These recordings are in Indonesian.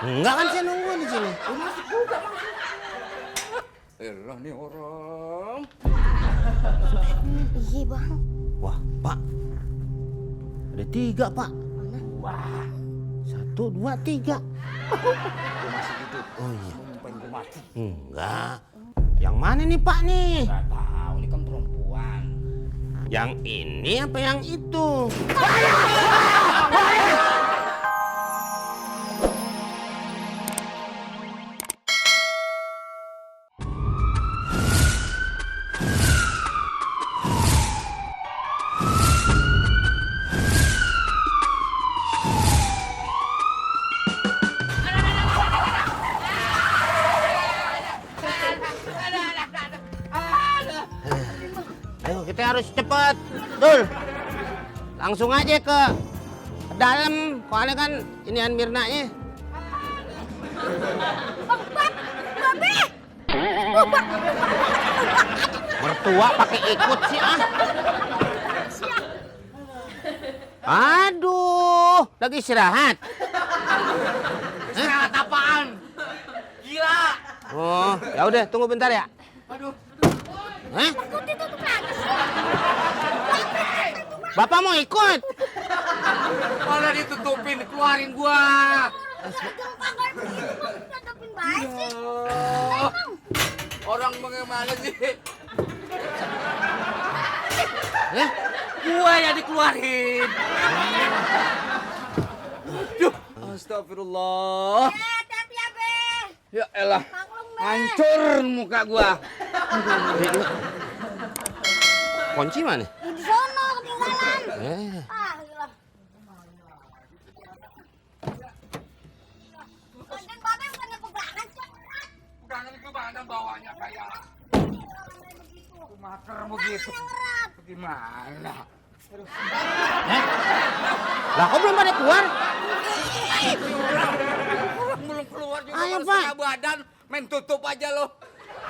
Enggak kan saya nunggu di sini. Masuk juga, masuk. Elah nih orang. Iya bang. Wah, Pak. Ada 3, Pak. Mana? Wah, 1, 2, 3. gue masih gitu. Oh iya. Nyumpain gue mati. Enggak. Yang mana nih, Pak nih? Gak tahu, ini kan perempuan. Yang ini apa yang itu? Ayo kita harus cepat, Dul. Langsung aja ke dalam, soalnya kan inian Mirnanya. Babe. Mertua pakai ikut sih ah. Aduh, lagi istirahat. Istirahat apaan? Gila. Oh, ya udah tunggu bentar ya. Aduh. Hah? Kok ditutup lagi sih? Bapak mau ikut? Mana ditutupin, keluarin gua. Gampang kan begitu bang. Tutupin baik sih. Oh, orang bagaimana sih? Eh? Gua yang dikeluarin. Duh, astagfirullah. Hati-hati ya be. Ya elah, Maklum be. hancur muka gua. Kunci mana? Di sono ketinggalan. Ah, gila. Konten babe bukannya pegangan sih. Bukan itu mana bawahnya kayak maker begitu. Bagaimana? Lah kok belum pada keluar? Orang belum keluar juga Ayo, baru Pak. setengah badan, main tutup aja lo.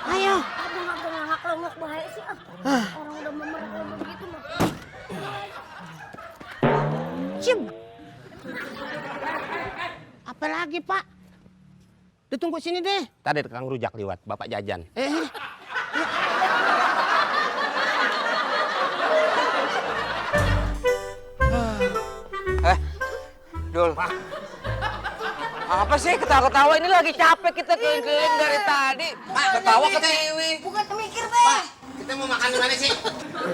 Ayo. Aduh, nggak kelongok baik sih. Orang udah memerlukan begitu mah. Cium. Apa lagi, Pak? Ditunggu sini deh. Tadi Kang Rujak lewat, Bapak jajan. Dul. Apa sih ketawa-ketawa, ini lagi capek kita keliling-keliling dari tadi. Pak, ketawa ke TV. Bukan mikir be. Kita mau makan di mana sih?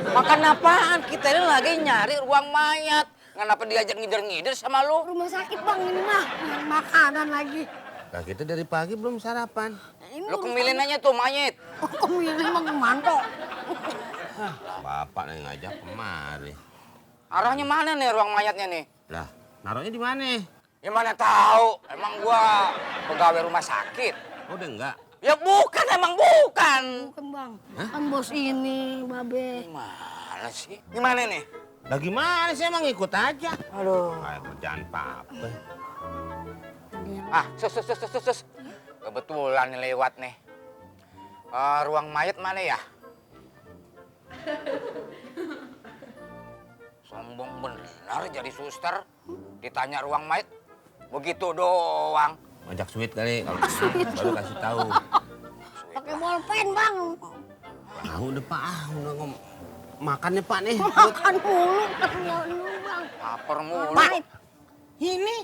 Makan apaan? Kita ini lagi nyari ruang mayat. Kenapa diajak ngider-ngider sama lu? Rumah sakit bang ini mah. Makanan lagi. Nah, kita dari pagi belum sarapan. Ini Lu kemilin aja tuh mayat. kemilih bang manto. Bapak yang ngajak kemari. Arahnya mana nih ruang mayatnya nih? Lah, naruhnya di mana? Ya mana tahu, emang gua pegawai rumah sakit. Udah enggak. Ya bukan, emang bukan. Bukan bang. Kan bos ini babe. Gimana sih? Gimana nih? Lah gimana sih, emang ikut aja. Aduh. Kayak kerjaan apa. Ah, sus. Kebetulan nih lewat nih. Ruang mayat mana ya? Sombong benar jadi suster. Ditanya ruang mayat, begitu doang. Ngajak sweet kali kalau baru kasih tahu. Pakai bolpen bang. Ah, udah Pak, udah ngomong. Makannya Pak nih. Makan mulu katanya lu bang. Lapar mulu. Pak. Ini.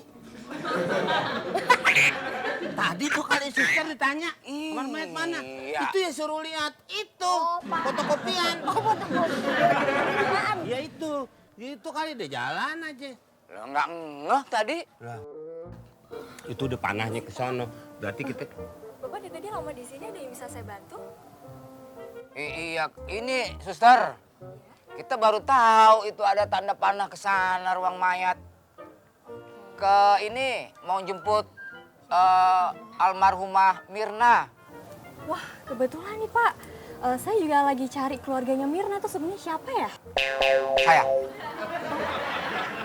Tadi tuh kali suster ditanya, kamar mayat mana? Iya. Itu ya suruh lihat. Itu, Oh, Pak. fotokopian. Oh fotokopian. Ya itu. Itu kali deh jalan aja. Lo nggak ngeh tadi? Lah. Itu udah panahnya ke sono. Berarti kita Bapak dari tadi lama di sini, ada yang bisa saya bantu? Iya, ini suster. Kita baru tahu itu ada tanda panah ke sana ruang mayat. Ke ini mau jemput almarhumah Mirna. Wah, kebetulan nih Pak. Saya juga lagi cari keluarganya Mirna tuh sebenarnya siapa ya? Saya.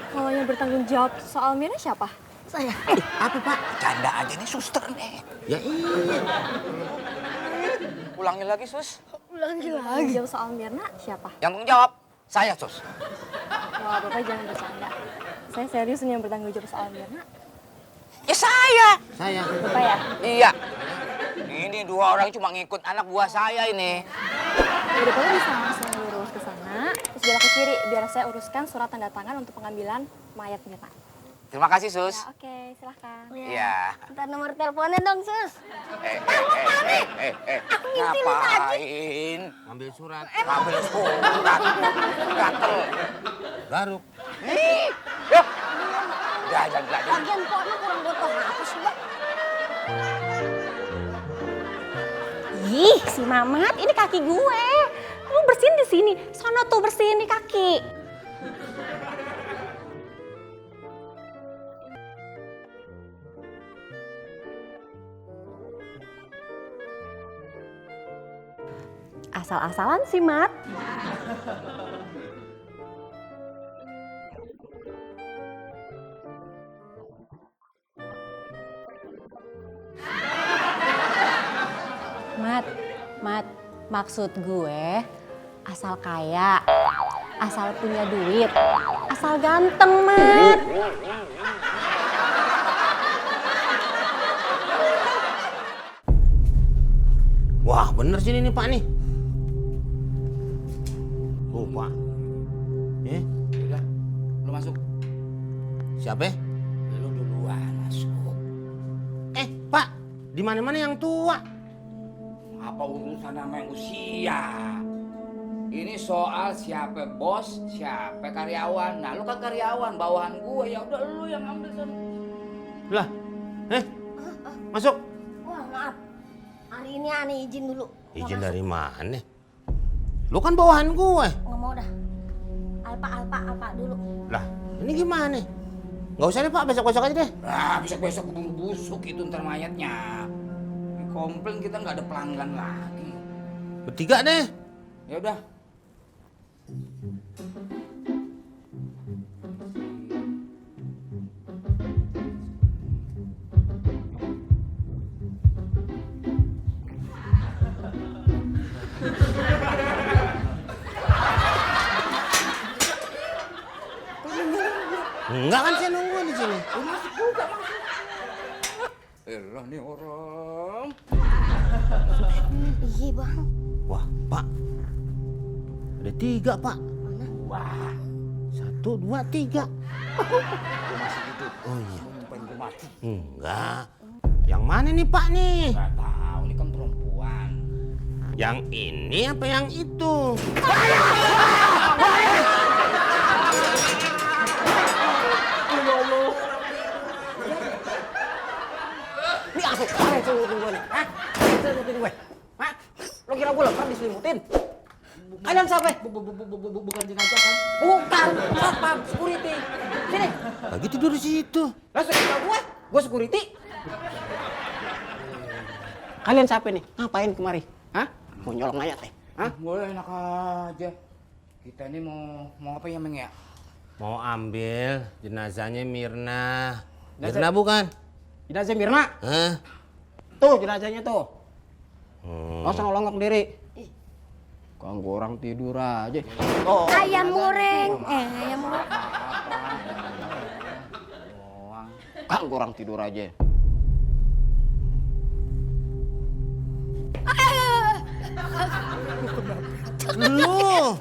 Kalau yang bertanggung jawab soal Mirna siapa? Saya. apa Pak? Canda aja nih suster nih. Ya iya. Ulangi lagi sus. Ulangi Yang lagi. jawab soal Mirna siapa? Yang tanggung jawab saya sus. Wah, Bapak jangan bercanda. Saya serius nih yang bertanggung jawab soal Mirna. Ya saya. Saya. Bapak ya? Iya. Ini 2 orang cuma ngikut anak buah saya ini. Udah Bapak bisa langsung lurus ke sana, terus belok ke kiri biar saya uruskan surat tanda tangan untuk pengambilan mayatnya, Pak. Terima kasih, Sus. Ya, oke, silahkan. Iya. Minta nomor teleponnya dong, Sus. Ngapain? Ambil surat. Ngambil surat. Gatel. Garuk. Ya. Jangan. Lagian pokoknya kurang butuh hapus, Mbak. Ih, si Mamat, ini kaki gue. Lu bersihin di sini. Sono tuh bersihin di kaki. Asal-asalan sih, Mat. Mat, maksud gue asal kaya, asal punya duit, asal ganteng, Mat. Wah, bener sini nih Pak nih. Oh, Pak. Udah, lu masuk. Siapa? Lu duluan masuk. Pak, di mana-mana yang tua. Apa urusan sama yang usia? Ini soal siapa bos, siapa karyawan. Nah, lu kan karyawan, bawahan gue. Ya udah lu yang ambil sana. Lah, masuk. Wah, maaf. Hari ini aneh izin dulu. Izin dari mana? Lu kan bawahan gue. Nggak mau dah. Alpa dulu. Lah, ini gimana? Nggak usah deh Pak, besok-besok aja deh. Nah, besok-besok keburu busuk itu ntar mayatnya. Di komplain kita nggak ada pelanggan lagi. Bertiga deh. Ya udah. Enggak kan saya nunggu di sini. Elah nih orang. Iya, Bang. Wah, Pak. Ada 3, Pak. Wah, 1, 2, 3. gue masih hidup. Oh iya. Lu nyumpain gue mati. Enggak. Yang mana nih Pak nih? Gak tahu, ini kan perempuan. Yang ini apa yang itu? Ini apa yang selimutin gue nih? Hah? Selimutin gue? Hah? Lo kira gue lepar diselimutin? Kalian siapa? Bukan jenazah kan? Bukan, satpam, security. Sini, Lagi tidur di situ. langsung ke gue security. Kalian siapa nih? Ngapain kemari? Hah? Mau nyolong mayat ya? Hah? Boleh enak aja. Kita ini mau apa ya, Meng ya? Mau ambil jenazahnya Mirna. Mirna bukan? Jenazah Mirna. Hah? Tuh jenazahnya tuh. Hmm. Langsung ngelongok diri. Ganggu orang tidur aja. Oh, Ayam goreng. Ayam goreng. ganggu orang tidur aja. Lu.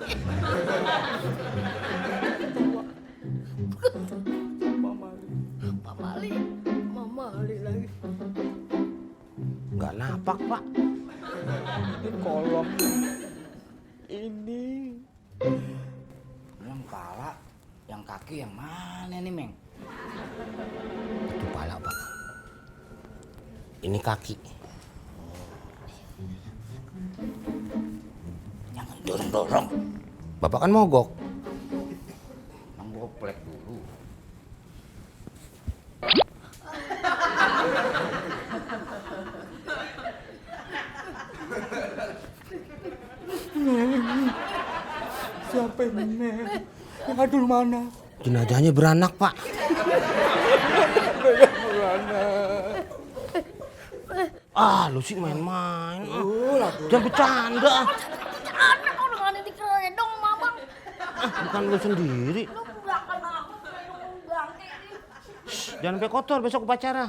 Mama Ali lagi. Nggak napak, Pak. Kolom ini. Yang kepala, yang kaki yang mana nih, Meng? Itu pala, Pak. Ini kaki. Jangan dorong-dorong. Bapak kan mogok. Menggoplek dulu. Siapa ini? Yang adul mana? Jenazahnya beranak, Pak. Ah, lu sih main-main. Jangan bercanda. Anak udah nggak ada dikeredong, Mama. Bukan lu sendiri. Lu belakang aku, lu bangke ini. jangan sampai kotor besok upacara.